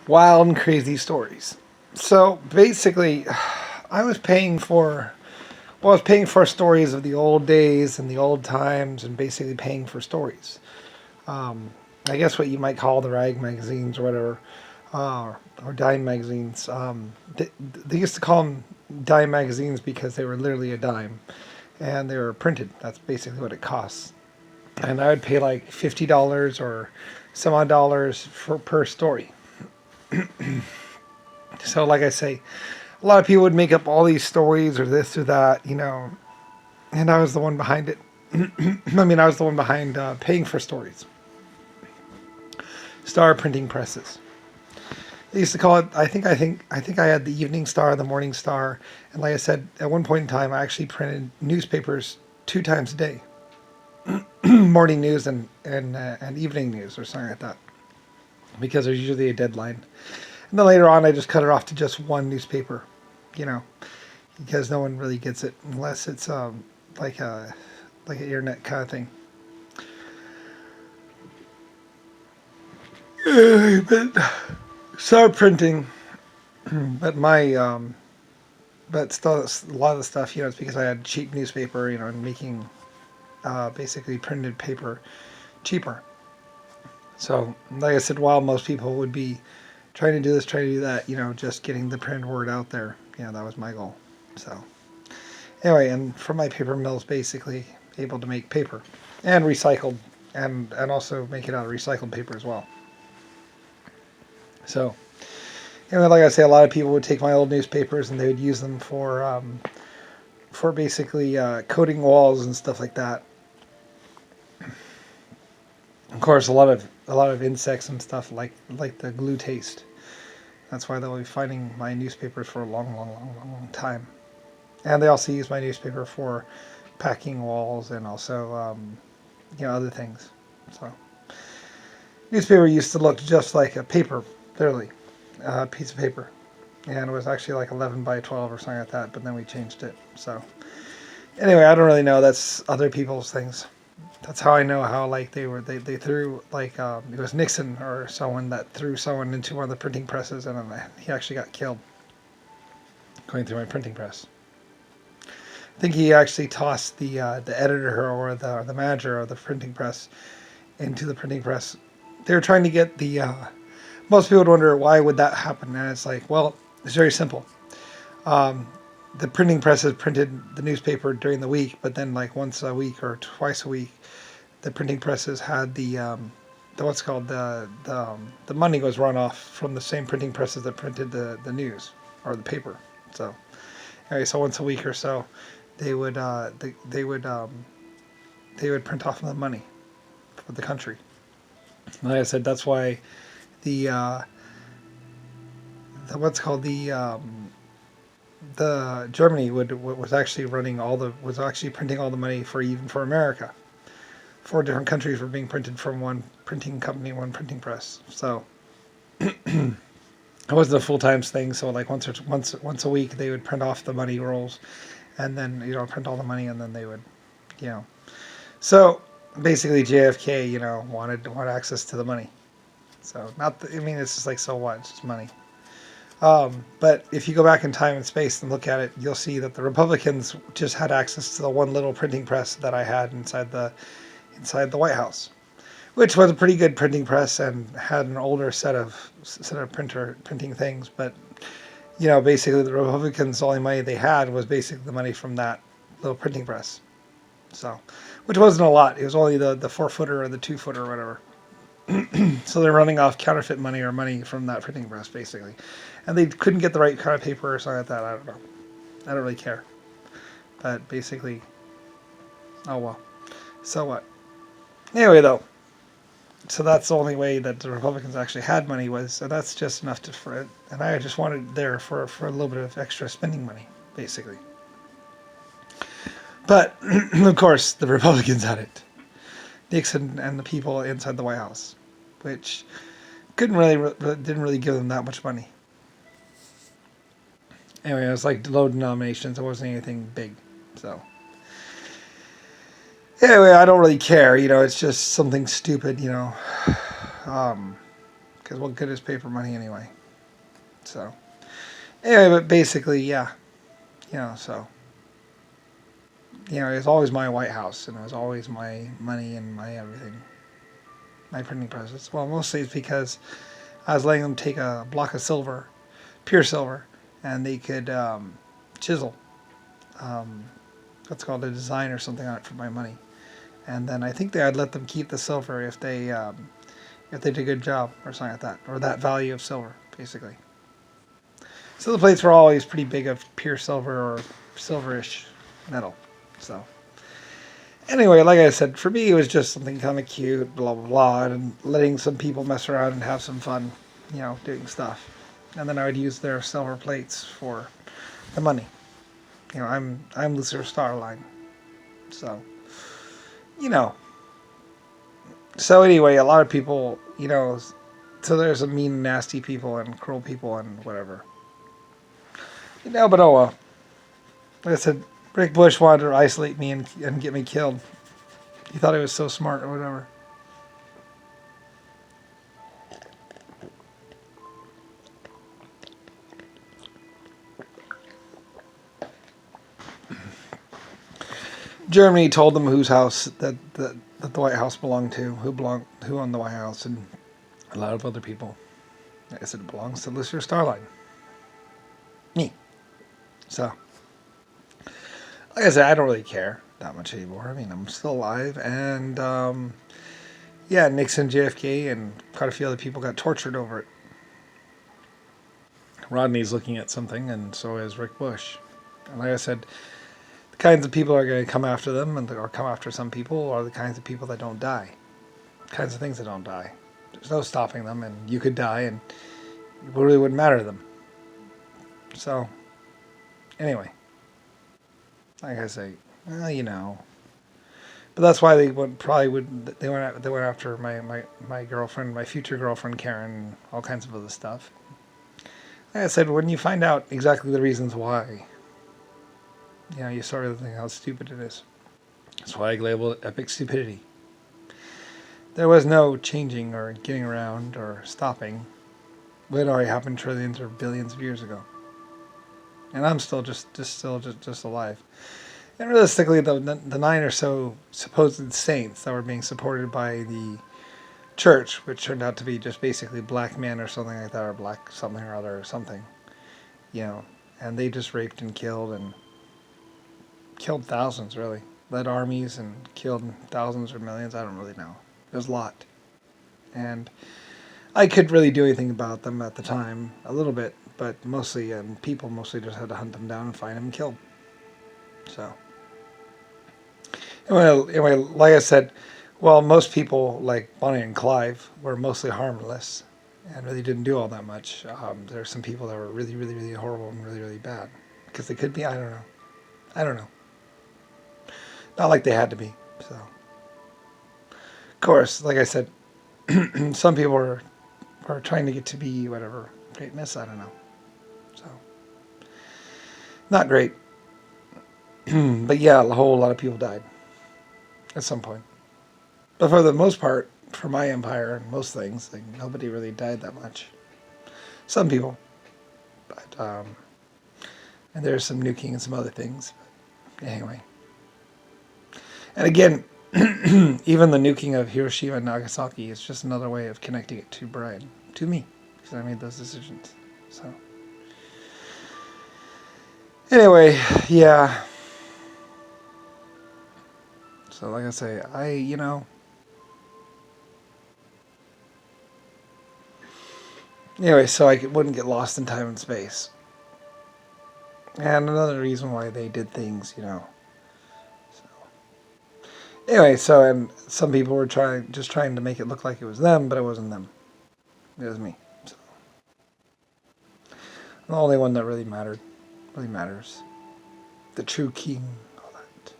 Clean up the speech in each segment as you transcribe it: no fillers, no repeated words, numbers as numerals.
wild and crazy stories. So basically, I was paying for I was paying for stories of the old days and the old times, and basically paying for stories. Um, I guess what you might call the rag magazines or whatever, or dime magazines. They used to call them dime magazines because they were literally a dime, and they were printed. That's basically what it costs. And I would pay like $50 or some odd dollars for per story. So, like I say, a lot of people would make up all these stories or this or that, and I was the one behind it. I mean, I was the one behind paying for stories. Star printing presses. They used to call it. I think I had the Evening Star, the Morning Star, and like I said, at one point in time, I actually printed newspapers 2 times a day, morning news and evening news or something like that, because there's usually a deadline. And then later on, I just cut it off to just one newspaper, you know, because no one really gets it unless it's like a like an internet kind of thing. But start printing, but my but still a lot of the stuff, it's because I had cheap newspaper, and making basically printed paper cheaper. So, like I said, while most people would be trying to do this, trying to do that, just getting the print word out there, that was my goal. So, anyway, and from my paper mills, basically able to make paper and recycled, and also make it out of recycled paper as well. So, anyway, like I say, a lot of people would take my old newspapers and they would use them for basically coating walls and stuff like that. Of course, a lot of insects and stuff like the glue taste. That's why they'll be finding my newspapers for a long, long, long, long, long time. And they also use my newspaper for packing walls and also other things. So newspaper used to look just like a paper, literally a piece of paper, and it was actually like 11 by 12 or something like that. But then we changed it. So anyway, I don't really know. That's other people's things. That's how I know how like they threw like it was Nixon or someone that threw someone into one of the printing presses, and he actually got killed going through my printing press. I think he actually tossed the editor or the manager of the printing press into the printing press. They were trying to get the. Most people would wonder why would that happen, and it's like, well, it's very simple. Um, the printing presses printed the newspaper during the week, but then like once a week or twice a week, the printing presses had the what's called the money was run off from the same printing presses that printed the news or the paper. So anyway, so once a week or so, they would they would print off the money for the country. Like I said, that's why the what's called the Germany was actually was actually printing all the money for even for America. 4 different countries were being printed from one printing company, one printing press. So it wasn't a full time thing. So like once a week they would print off the money rolls, and then print all the money, and then they would, you know. So basically JFK, wanted access to the money. So I mean, it's just like, so what? It's just money. But if you go back in time and space and look at it, you'll see that the Republicans just had access to the one little printing press that I had inside the White House, which was a pretty good printing press and had an older set of printing things. But basically the Republicans, the only money they had was basically the money from that little printing press. So, which wasn't a lot. It was only the 4 footer or the 2 footer or whatever. So they're running off counterfeit money or money from that printing press, basically. And they couldn't get the right kind of paper or something like that. I don't know. I don't really care. But basically, oh well. So what? Anyway, though. So that's the only way that the Republicans actually had money was, so that's just enough for it. And I just wanted there for a little bit of extra spending money, basically. But, of course, the Republicans had it. Nixon and the people inside the White House, which didn't really give them that much money. Anyway, it was like low denominations. It wasn't anything big. So anyway, I don't really care. It's just something stupid. Because Because what good is paper money anyway? So, anyway, but basically, yeah. So, it was always my White House, and it was always my money and my everything. My printing presses. Well, mostly it's because I was letting them take a block of silver, pure silver, and they could chisel what's called a design or something on it for my money. And then I think I'd let them keep the silver if they did a good job or something like that, or that value of silver, basically. So the plates were always pretty big of pure silver or silverish metal. So anyway, like I said, for me it was just something kind of cute, blah blah blah, and letting some people mess around and have some fun, doing stuff. And then I would use their silver plates for the money. I'm Lucifer Starline, so So anyway, a lot of people, so there's some mean, nasty people and cruel people and whatever. But oh well. Like I said, Rick Bush wanted to isolate me and get me killed. He thought he was so smart or whatever. Germany told them whose house that the White House belonged to, who owned the White House, and a lot of other people. I said it belongs to Lucifer Starline. Me. So, like I said, I don't really care that much anymore. I mean, I'm still alive, and Nixon, JFK, and quite a few other people got tortured over it. Rodney's looking at something, and so is Rick Bush. And like I said, the kinds of people are going to come after them, or come after some people, are the kinds of people that don't die. The kinds of things that don't die. There's no stopping them, and you could die, and it really wouldn't matter to them. So, anyway, like I say, well, but that's why they went after my girlfriend, my future girlfriend Karen, and all kinds of other stuff. Like I said, when you find out exactly the reasons why, you sort of think how stupid it is. That's why I label it epic stupidity. There was no changing or getting around or stopping what already happened trillions or billions of years ago. And I'm still just alive. And realistically, the 9 or so supposed saints that were being supported by the church, which turned out to be just basically black men or something like that, or black something or other or something, and they just raped and killed thousands, really. Led armies and killed thousands or millions, I don't really know. It was a lot. And I couldn't really do anything about them at the time, a little bit, but people mostly just had to hunt them down and find them and kill them. So, anyway, like I said, most people, like Bonnie and Clyde, were mostly harmless and really didn't do all that much. There are some people that were really, really, really horrible and really, really bad. Because they could be, I don't know. Not like they had to be, so. Of course, like I said, some people were trying to get to be whatever, greatness, I don't know. So, not great. But yeah, a whole lot of people died at some point. But for the most part, for my empire and most things, nobody really died that much. Some people. But, and there's some nuking and some other things. But anyway. And again, even the nuking of Hiroshima and Nagasaki is just another way of connecting it to Brian, to me, because I made those decisions. So, anyway, yeah. So, like I say, Anyway, so I wouldn't get lost in time and space. And another reason why they did things, Anyway, and some people were trying to make it look like it was them, but it wasn't them. It was me. So, I'm the only one that really matters. The true king, all that.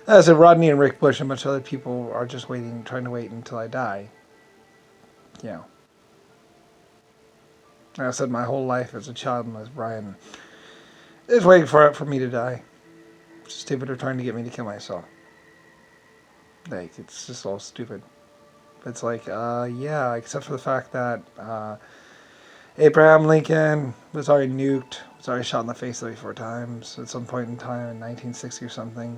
As I said, Rodney and Rick Bush and a bunch of other people are just trying to wait until I die. Like I said, my whole life as a child was Brian is waiting for me to die. Stupid or trying to get me to kill myself. It's just all stupid. It's like, yeah, except for the fact that Abraham Lincoln was already nuked, was already shot in the face 34 times at some point in time in 1960 or something.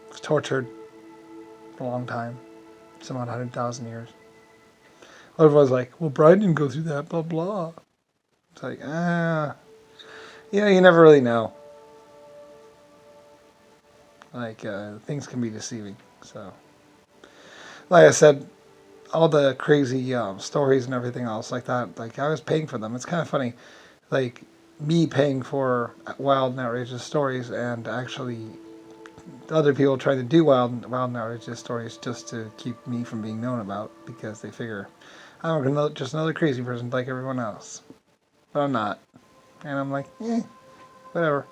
Was tortured for a long time, some odd 100,000 years. Everyone's like, well, Brian didn't go through that, blah, blah. It's like, you never really know. Like, things can be deceiving. So, like I said, all the crazy stories and everything else like that, like, I was paying for them. It's kind of funny. Like, me paying for wild and outrageous stories and actually other people trying to do wild and outrageous stories just to keep me from being known about because they figure I'm just another crazy person like everyone else. But I'm not. And I'm like, whatever.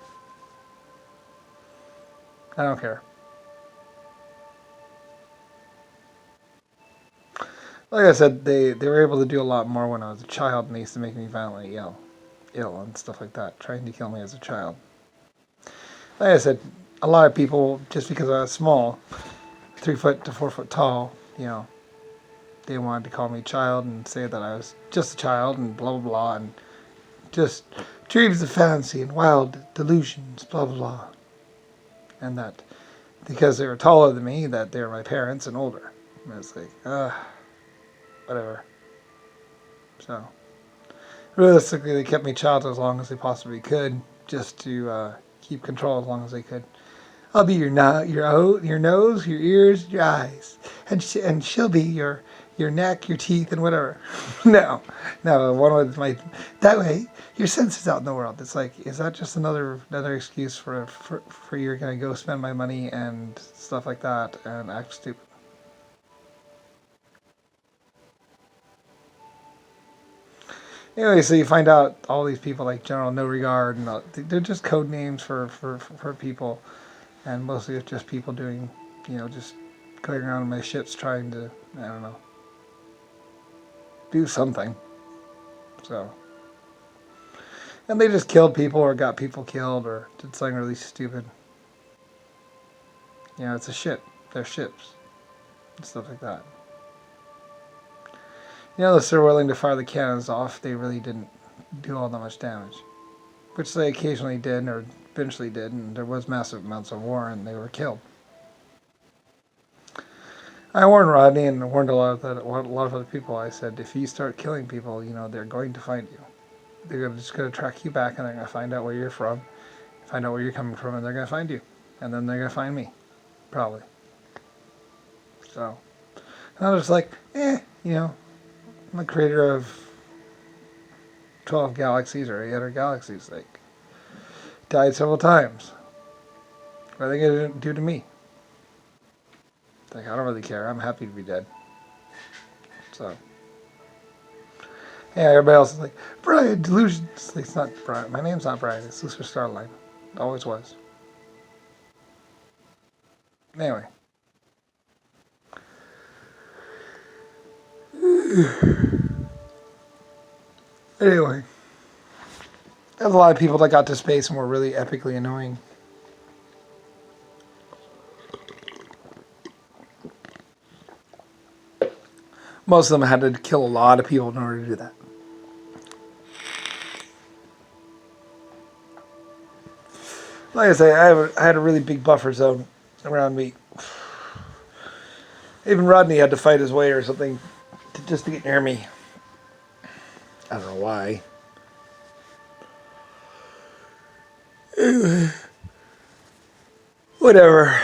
I don't care. Like I said, they were able to do a lot more when I was a child, and they used to make me violently ill and stuff like that, trying to kill me as a child. Like I said, a lot of people, just because I was small, 3 foot to 4 foot tall, they wanted to call me child and say that I was just a child and blah, blah, blah, and just dreams of fantasy and wild delusions, blah, blah, blah. And that because they were taller than me, that they were my parents and older. And it's like, whatever. So, realistically, they kept me child as long as they possibly could, just to keep control as long as they could. I'll be your nose, your ears, your eyes, and she'll be your neck, your teeth, and whatever. No, one with my that way your senses out in the world. It's like, is that just another excuse for you're gonna go spend my money and stuff like that and act stupid? Anyway, so you find out all these people like General No Regard, and they're just code names for people, and mostly it's just people doing, just going around in my ships trying to, I don't know, do something. So, and they just killed people or got people killed or did something really stupid. It's a ship. They're ships and stuff like that. Unless they're willing to fire the cannons off, they really didn't do all that much damage. Which they occasionally did, or eventually did, and there was massive amounts of war, and they were killed. I warned Rodney and warned a lot of other people. I said, if you start killing people, they're going to find you. They're just going to track you back, and they're going to find out where you're from, find out where you're coming from, and they're going to find you. And then they're going to find me. Probably. So, and I was like, I'm the creator of 12 galaxies or 800 galaxies. Like, died several times. What are they going to do to me? Like, I don't really care. I'm happy to be dead. So, yeah, everybody else is like, Brian, delusions. Like, it's not Brian. My name's not Brian. It's Lucifer Starline. It always was. Anyway. Anyway. There's a lot of people that got to space and were really epically annoying. Most of them had to kill a lot of people in order to do that. Like I say, I had a really big buffer zone around me. Even Rodney had to fight his way or something just to get near me. I don't know why. Anyway, whatever.